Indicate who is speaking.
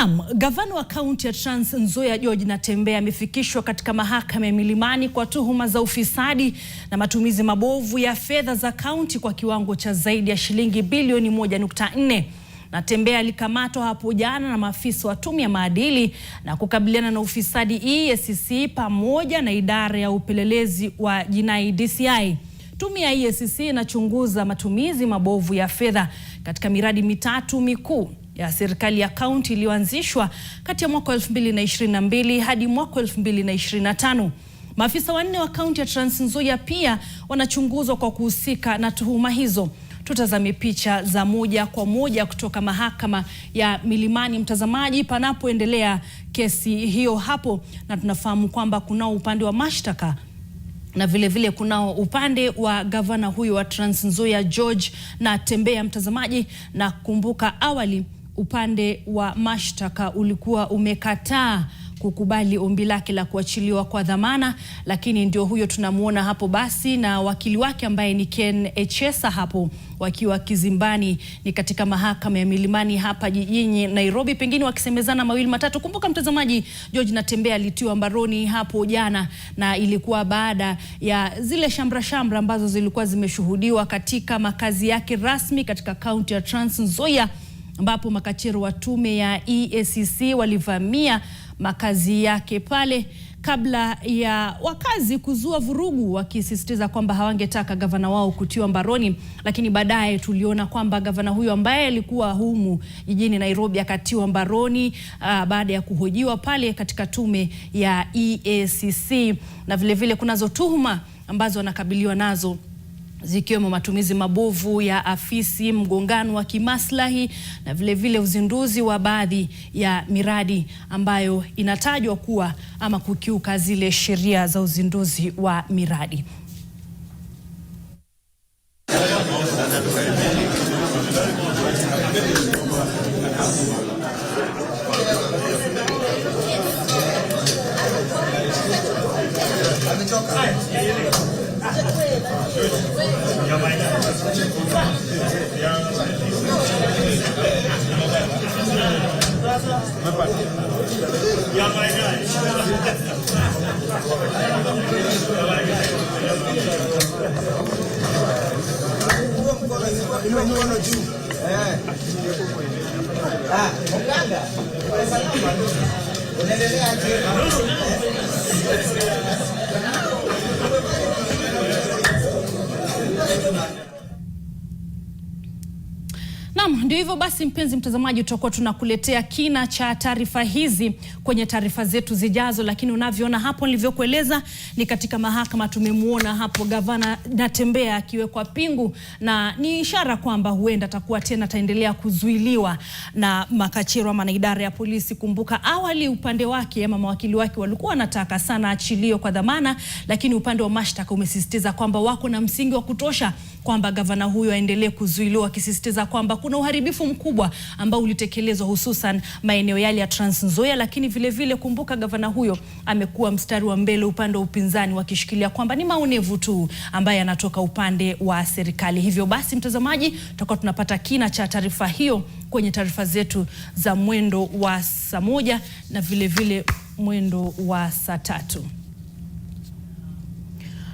Speaker 1: Naam, gavana wa kaunti ya Trans Nzoia George Natembeya amefikishwa katika mahakama ya Milimani kwa tuhuma za ufisadi na matumizi mabovu ya fedha za kaunti kwa kiwango cha zaidi ya shilingi bilioni 1.4. Natembeya alikamatwa hapo jana na maafisa wa tume ya maadili na kukabiliana na ufisadi EACC pamoja na idara ya upelelezi wa jinai DCI. Tume ya EACC inachunguza matumizi mabovu ya fedha katika miradi mitatu mikuu ya serikali ya kaunti iliyoanzishwa kati ya mwaka 2022 hadi mwaka 2025. Maafisa wanne wa kaunti ya Trans Nzoia pia wanachunguzwa kwa kuhusika na tuhuma hizo. Tutazame picha za moja kwa moja kutoka mahakama ya Milimani, mtazamaji, panapoendelea kesi hiyo hapo, na tunafahamu kwamba kunao upande wa mashtaka na vile vile kunao upande wa gavana huyo wa Trans Nzoia George Natembeya, mtazamaji, na kumbuka awali upande wa mashtaka ulikuwa umekataa kukubali ombi lake la kuachiliwa kwa dhamana, lakini ndio huyo tunamuona hapo basi na wakili wake ambaye ni Ken Echesa hapo wakiwa kizimbani ni katika mahakama ya Milimani hapa jijini Nairobi, pengine wakisemezana mawili matatu. Kumbuka mtazamaji, George Natembeya alitiwa mbaroni hapo jana na ilikuwa baada ya zile shamra ambazo zilikuwa zimeshuhudiwa katika makazi yake rasmi katika kaunti ya Trans Nzoia, ambapo makachero wa tume ya EACC walivamia makazi yake pale kabla ya wakazi kuzua vurugu wakisisitiza kwamba hawangetaka gavana wao kutiwa mbaroni, lakini baadaye tuliona kwamba gavana huyo ambaye alikuwa humu jijini Nairobi akatiwa mbaroni baada ya kuhojiwa pale katika tume ya EACC, na vile vile kunazo tuhuma ambazo wanakabiliwa nazo zikiwemo matumizi mabovu ya afisi, mgongano wa kimaslahi na vile vile uzinduzi wa baadhi ya miradi ambayo inatajwa kuwa ama kukiuka zile sheria za uzinduzi wa miradi. Naam, ndio hivyo basi mpenzi mtazamaji, tutakuwa tunakuletea kina cha taarifa hizi kwenye taarifa zetu zijazo, lakini unavyoona hapo nilivyokueleza ni katika mahakama tumemuona hapo gavana Natembeya akiwekwa pingu, na ni ishara kwamba huenda atakuwa tena ataendelea kuzuiliwa na makachero ama na idara ya polisi. Kumbuka awali upande wake ama mawakili wake walikuwa wanataka sana achilio kwa dhamana, lakini upande wa mashtaka umesisitiza kwamba wako na msingi wa kutosha kwamba gavana huyo aendelee kuzuiliwa, akisisitiza kwamba kuna uharibifu mkubwa ambao ulitekelezwa hususan maeneo yale ya Trans Nzoia. Lakini vile vile kumbuka gavana huyo amekuwa mstari wa mbele upande wa upinzani wakishikilia kwamba ni maonevu tu ambaye anatoka upande wa serikali. Hivyo basi mtazamaji, tutakuwa tunapata kina cha taarifa hiyo kwenye taarifa zetu za mwendo wa saa 1 na vile vile mwendo wa saa 3.